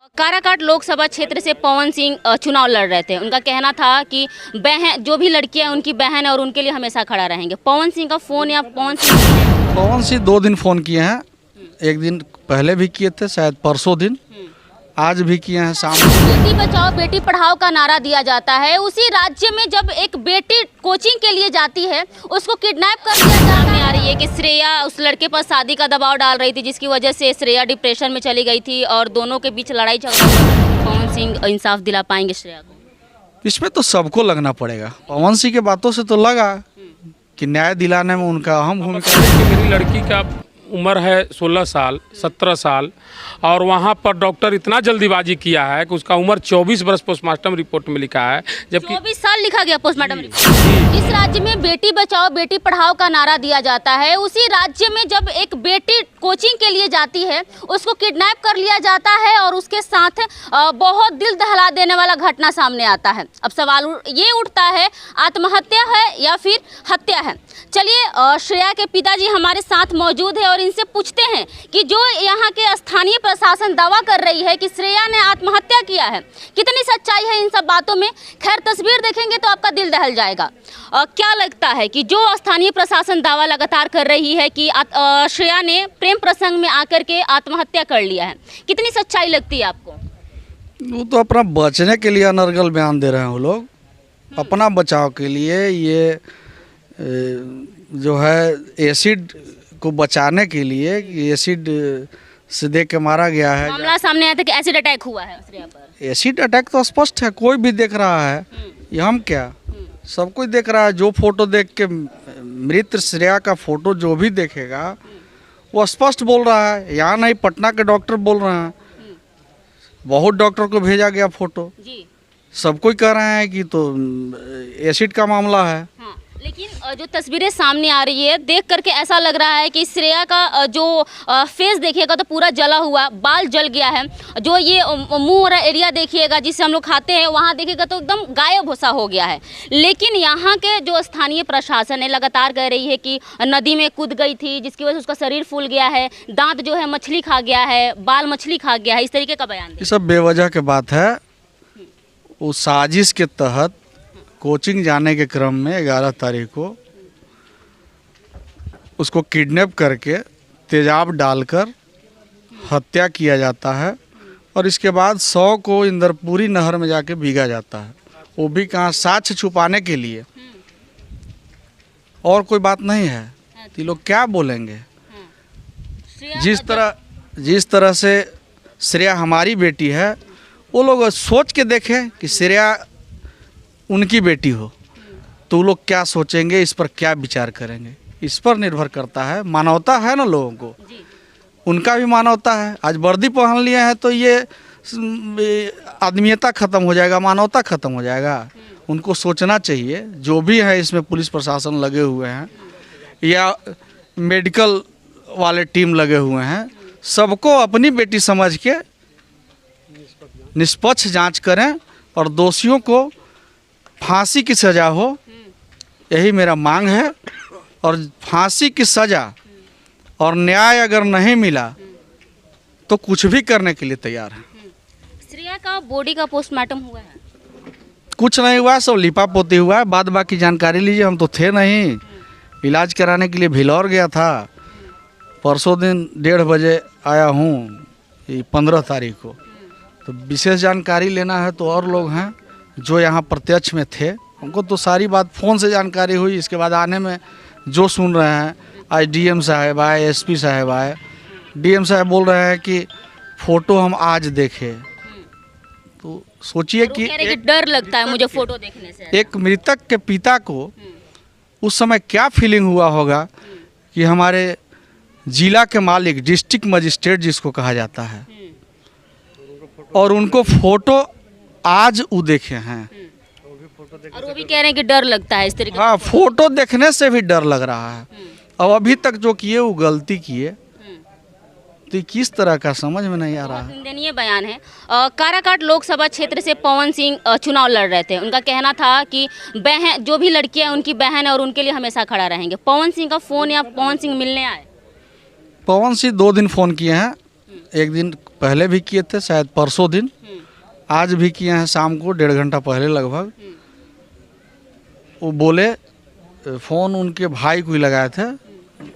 काराकाट लोकसभा क्षेत्र से पवन सिंह चुनाव लड़ रहे थे। उनका कहना था कि बहन जो भी लड़कियां उनकी बहन है और उनके लिए हमेशा खड़ा रहेंगे। पवन सिंह का फोन या पवन सिंह 2 दिन फ़ोन किए हैं। एक दिन पहले भी किए थे, शायद परसों दिन, आज भी किए हैं शाम को। बेटी बचाओ बेटी पढ़ाओ का नारा दिया जाता है। उसी राज्य में जब एक बेटी कोचिंग के लिए जाती है उसको किडनैप कर दिया जाता है। आ रही है कि श्रेया उस लड़के पर शादी का दबाव डाल रही थी, जिसकी वजह से श्रेया डिप्रेशन में चली गई थी और दोनों के बीच लड़ाई झगड़ा। पवन सिंह इंसाफ दिला पाएंगे श्रेया को? इसमें तो सबको लगना पड़ेगा। पवन सिंह के बातों से तो लगा कि न्याय दिलाने में उनका अहम भूमिका है। मेरी लड़की का उम्र है 16 साल 17 साल और वहाँ पर डॉक्टर इतना जल्दीबाजी किया है कि उसका उम्र 24 वर्ष पोस्टमार्टम रिपोर्ट में लिखा है, जबकि 24 साल लिखा गया पोस्टमार्टम रिपोर्ट। इस राज्य में बेटी बचाओ बेटी पढ़ाओ का नारा दिया जाता है। उसी राज्य में जब एक बेटी कोचिंग के लिए जाती है उसको किडनैप कर लिया जाता है और उसके साथ बहुत दिल दहला देने वाला घटना सामने आता है। अब सवाल ये उठता है, आत्महत्या है या फिर हत्या है? चलिए, श्रेया के पिताजी हमारे साथ मौजूद है और इनसे पूछते हैं कि जो यहाँ के स्थानीय प्रशासन दावा कर रही है कि श्रेया ने आत्महत्या किया है, कितनी सच्चाई है इन सब बातों में। खैर, तस्वीर देखेंगे तो आपका दिल दहल जाएगा। क्या लगता है कि जो स्थानीय प्रशासन दावा लगातार कर रही है कि श्रेया ने प्रेम प्रसंग में आकर के आत्महत्या कर लिया है, कितनी सच्चाई लगती है आपको? वो तो अपना बचने के लिए अनर्गल बयान दे रहे हैं वो लोग, अपना बचाव के लिए। ये जो है एसिड को बचाने के लिए, एसिड से दे के मारा गया है। मामला सामने आया था कि एसिड अटैक हुआ है श्रेया पर। एसिड अटैक तो स्पष्ट है, कोई भी देख रहा है। ये हम क्या, सब कोई देख रहा है। जो फोटो देख के, मृत श्रेया का फोटो जो भी देखेगा वो स्पष्ट बोल रहा है। यहाँ नहीं, पटना के डॉक्टर बोल रहे हैं, बहुत डॉक्टर को भेजा गया फोटो जी। सब कोई कह रहे हैं कि तो एसिड का मामला है। हाँ, लेकिन जो तस्वीरें सामने आ रही है देख करके ऐसा लग रहा है कि श्रेया का जो फेस देखिएगा तो पूरा जला हुआ, बाल जल गया है। जो ये मुंह वाला एरिया देखिएगा जिससे हम लोग खाते हैं, वहाँ देखिएगा तो एकदम गायब सा हो गया है। लेकिन यहाँ के जो स्थानीय प्रशासन है लगातार कह रही है कि नदी में कूद गई थी, जिसकी वजह से उसका शरीर फूल गया है, दांत जो है मछली खा गया है, बाल मछली खा गया है, इस तरीके का बयान। ये सब बेवजह के बात है। वो साजिश के तहत कोचिंग जाने के क्रम में 11 तारीख को उसको किडनैप करके तेजाब डालकर हत्या किया जाता है और इसके बाद 100 को इंदरपुरी नहर में जाके भीगा जाता है। वो भी कहाँ, साक्ष्य छुपाने के लिए, और कोई बात नहीं है। ये लोग क्या बोलेंगे? जिस तरह से श्रेया हमारी बेटी है, वो लोग सोच के देखें कि श्रेया उनकी बेटी हो तो वो लोग क्या सोचेंगे, इस पर क्या विचार करेंगे, इस पर निर्भर करता है। मानवता है ना लोगों को, उनका भी मानवता है। आज वर्दी पहन लिए हैं तो ये आदमीयता ख़त्म हो जाएगा, मानवता ख़त्म हो जाएगा। उनको सोचना चाहिए। जो भी है इसमें पुलिस प्रशासन लगे हुए हैं या मेडिकल वाले टीम लगे हुए हैं, सबको अपनी बेटी समझ के निष्पक्ष जांच करें और दोषियों को फांसी की सज़ा हो, यही मेरा मांग है। और फांसी की सज़ा और न्याय अगर नहीं मिला तो कुछ भी करने के लिए तैयार है। श्रेया का बॉडी का पोस्टमार्टम हुआ है? कुछ नहीं हुआ, सब लिपा पोती हुआ है। बाद बाकी जानकारी लीजिए, हम तो थे नहीं, इलाज कराने के लिए भिलौर गया था। परसों दिन 1:30 बजे आया हूँ, 15 तारीख को। तो विशेष जानकारी लेना है तो और लोग हैं जो यहाँ प्रत्यक्ष में थे, हमको तो सारी बात फ़ोन से जानकारी हुई। इसके बाद आने में जो सुन रहे हैं, आज डीएम साहब आए, एसपी साहब आए। डीएम साहब बोल रहे हैं कि फ़ोटो हम आज देखे, तो सोचिए कि डर लगता है मुझे फ़ोटो देखने से। एक मृतक के पिता को उस समय क्या फीलिंग हुआ होगा कि हमारे जिला के मालिक, डिस्ट्रिक्ट मजिस्ट्रेट जिसको कहा जाता है, और उनको फ़ोटो आज वो देखे हैं और वो भी कह रहे हैं कि डर लगता है इस तरीके। हाँ, फोटो देखने से भी डर लग रहा है। अब अभी तक जो किए वो गलती किए, तो किस तरह का समझ में नहीं आ रहा है। निंदनीय बयान है। काराकाट लोकसभा क्षेत्र से पवन सिंह चुनाव लड़ रहे थे। उनका कहना था कि बहन जो भी लड़कियां उनकी बहन है और उनके लिए हमेशा खड़ा रहेंगे। पवन सिंह का फोन या पवन सिंह मिलने आए? पवन सिंह 2 दिन फ़ोन किए हैं। एक दिन पहले भी किए थे, शायद परसों दिन, आज भी किए हैं शाम को 1.5 घंटा पहले लगभग। वो बोले, फ़ोन उनके भाई को ही लगाए थे,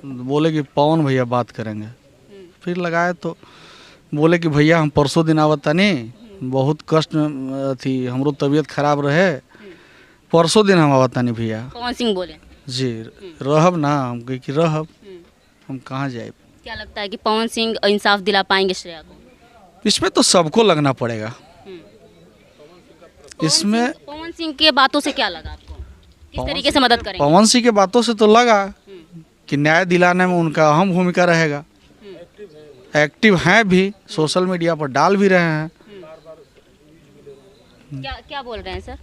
बोले कि पवन भैया बात करेंगे। फिर लगाए तो बोले कि भैया हम परसों दिन आवत तनी, बहुत कष्ट में थी, हमरो तबीयत खराब रहे, परसों दिन हम आवत तनी भैया। पवन सिंह बोले जी रहब ना, हम कही कि रहब, हम कहाँ जाए। क्या लगता है कि पवन सिंह इंसाफ दिला पाएंगे श्रेया को? इसमें तो सबको लगना पड़ेगा। इसमें पवन सिंह के बातों से क्या लगा आपको? किस तरीके से मदद करेंगे? पवन सिंह के बातों से तो लगा कि न्याय दिलाने में उनका अहम भूमिका रहेगा। एक्टिव हैं भी, सोशल मीडिया पर डाल भी रहे हैं। क्या क्या बोल रहे हैं सर?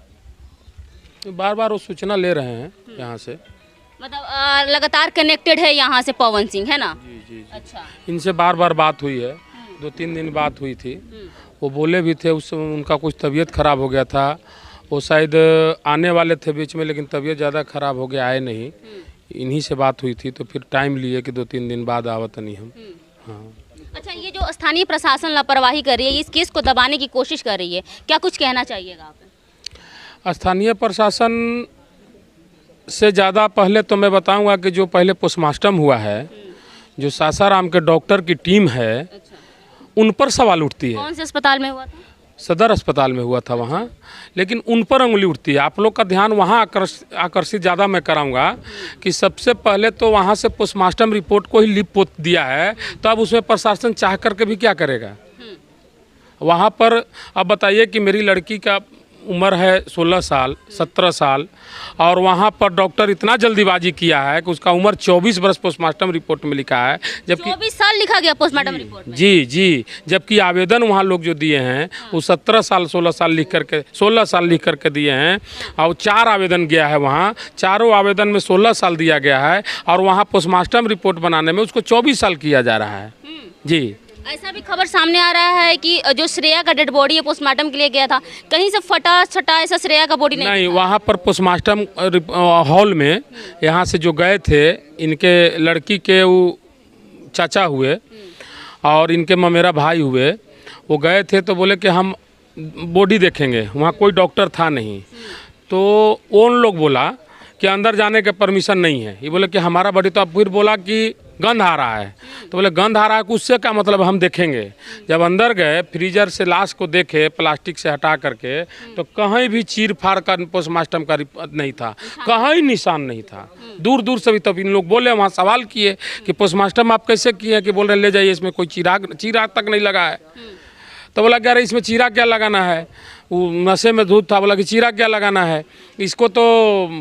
बार बार वो सूचना ले रहे हैं यहाँ से। मतलब लगातार कनेक्टेड है यहाँ से पवन सिंह, है ना? जी। अच्छा। इनसे बार बार बात हुई है, 2-3 दिन बात हुई थी। वो बोले भी थे उस समय उनका कुछ तबीयत ख़राब हो गया था, वो शायद आने वाले थे बीच में, लेकिन तबीयत ज़्यादा ख़राब हो गया, आए नहीं। इन्हीं से बात हुई थी, तो फिर टाइम लिए कि 2-3 दिन बाद आवत नहीं हम। हाँ। अच्छा, ये जो स्थानीय प्रशासन लापरवाही कर रही है, इस केस को दबाने की कोशिश कर रही है, क्या कुछ कहना चाहिएगा आप? स्थानीय प्रशासन से ज़्यादा पहले तो मैं बताऊंगा कि जो पहले पोस्टमार्टम हुआ है, जो सासाराम के डॉक्टर की टीम है, उन पर सवाल उठती है। कौन से अस्पताल में हुआ था? सदर अस्पताल में हुआ था वहाँ, लेकिन उन पर उंगली उठती है। आप लोग का ध्यान वहाँ आकर्षित ज़्यादा मैं कराऊंगा कि सबसे पहले तो वहाँ से पोस्टमार्टम रिपोर्ट को ही लिप पोत दिया है, तो अब उसमें प्रशासन चाह करके भी क्या करेगा? वहाँ पर अब बताइए कि मेरी लड़की का उम्र है 16 साल 17 साल, और वहाँ पर डॉक्टर इतना जल्दीबाजी किया है कि उसका उम्र 24 वर्ष पोस्टमार्टम रिपोर्ट में लिखा है, जबकि 24 साल लिखा गया पोस्टमार्टम रिपोर्ट में। जी, जबकि आवेदन वहाँ लोग जो दिए हैं वो 17 साल 16 साल लिख करके दिए हैं, और 4 आवेदन गया है वहाँ, चारों आवेदन में 16 साल दिया गया है, और वहाँ पोस्टमार्टम रिपोर्ट बनाने में उसको 24 साल किया जा रहा है। जी, ऐसा भी खबर सामने आ रहा है कि जो श्रेया का डेड बॉडी है पोस्टमार्टम के लिए गया था, कहीं से फटा छटा ऐसा श्रेया का बॉडी नहीं वहाँ पर पोस्टमार्टम हॉल में यहाँ से जो गए थे, इनके लड़की के वो चाचा हुए और इनके ममेरा भाई हुए, वो गए थे तो बोले कि हम बॉडी देखेंगे, वहाँ कोई डॉक्टर था नहीं, तो उन लोग बोला कि अंदर जाने के परमिशन नहीं है। ये बोले कि हमारा बॉडी, तो अब फिर बोला कि गंध आ रहा है, तो बोले गंध आ रहा है, उससे क्या मतलब, हम देखेंगे। जब अंदर गए, फ्रीजर से लाश को देखे प्लास्टिक से हटा करके, तो कहीं भी चीर फाड़ का पोस्टमार्टम का नहीं था, कहीं निशान नहीं था, दूर दूर से भी। तब इन लोग बोले, वहाँ सवाल किए कि पोस्टमार्टम आप कैसे किए? कि बोल रहे ले जाइए, इसमें कोई चिराग तक नहीं लगा है। तो बोला कि अरे इसमें चीरा क्या लगाना है, वो नशे में धूत था, बोला कि चीरा क्या लगाना है, इसको तो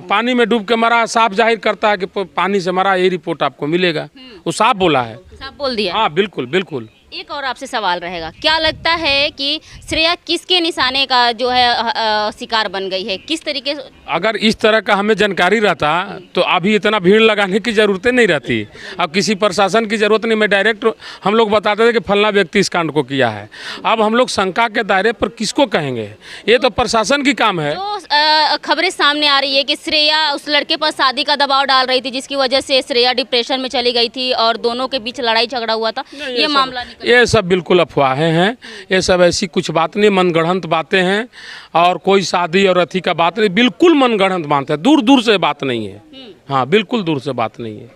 पानी में डूब के मरा, साफ जाहिर करता है कि पानी से मरा, ये रिपोर्ट आपको मिलेगा। वो साफ बोला है, साफ बोल दिया। हाँ बिल्कुल बिल्कुल। एक और आपसे सवाल रहेगा, क्या लगता है कि श्रेया किसके निशाने का जो है शिकार बन गई है? किस तरीके से? अगर इस तरह का हमें जानकारी रहता तो अभी इतना भीड़ लगाने की ज़रूरत नहीं रहती, अब किसी प्रशासन की ज़रूरत नहीं। मैं डायरेक्ट हम लोग बताते थे कि फलना व्यक्ति इस कांड को किया है। अब हम लोग शंका के दायरे पर किसको कहेंगे? ये तो प्रशासन की काम है। जो खबरें सामने आ रही है कि श्रेया उस लड़के पर शादी का दबाव डाल रही थी, जिसकी वजह से श्रेया डिप्रेशन में चली गई थी और दोनों के बीच लड़ाई झगड़ा हुआ था, ये मामला ये सब बिल्कुल अफवाहें हैं, ये सब ऐसी कुछ बात नहीं, मनगढ़ंत बातें हैं, और कोई शादी और अथी का बात नहीं, बिल्कुल मनगढ़ंत बात है, दूर दूर से बात नहीं है। हाँ बिल्कुल दूर से बात नहीं है।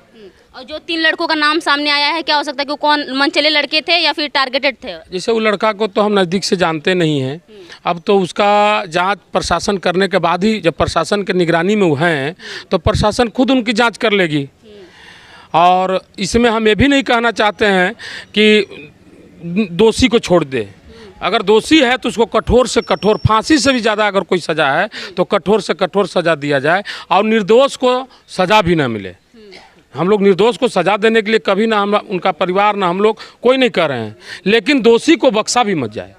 और जो 3 लड़कों का नाम सामने आया है, क्या हो सकता है कि वो कौन मनचले लड़के थे या फिर टारगेटेड थे? जैसे वो लड़का को तो हम नज़दीक से जानते नहीं हैं, अब तो उसका जांच प्रशासन करने के बाद ही, जब प्रशासन के निगरानी में वो हैं तो प्रशासन खुद उनकी जांच कर लेगी। और इसमें हम ये भी नहीं कहना चाहते हैं कि दोषी को छोड़ दे, अगर दोषी है तो उसको कठोर से कठोर, फांसी से भी ज़्यादा अगर कोई सज़ा है तो कठोर से कठोर सज़ा दिया जाए, और निर्दोष को सज़ा भी ना मिले। हम लोग निर्दोष को सज़ा देने के लिए कभी ना हम, उनका परिवार ना हम लोग कोई नहीं कर रहे हैं, लेकिन दोषी को बख्शा भी मत जाए।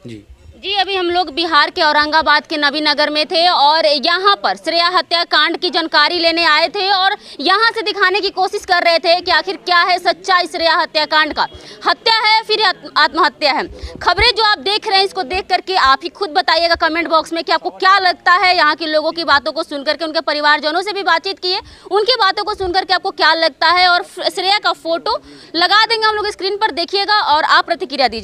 जी जी अभी हम लोग बिहार के औरंगाबाद के नबीनगर में थे और यहाँ पर श्रेया हत्याकांड की जानकारी लेने आए थे और यहाँ से दिखाने की कोशिश कर रहे थे कि आखिर क्या है सच्चाई श्रेया हत्याकांड का। हत्या है फिर आत्महत्या है। खबरें जो आप देख रहे हैं इसको देख करके आप ही खुद बताइएगा कमेंट बॉक्स में कि आपको क्या लगता है। यहाँ के लोगों की बातों को सुन करके, उनके परिवारजनों से भी बातचीत की है, उनकी बातों को सुन करके आपको क्या लगता है। और श्रेया का फोटो लगा देंगे हम लोग स्क्रीन पर, देखिएगा और आप प्रतिक्रिया दीजिए।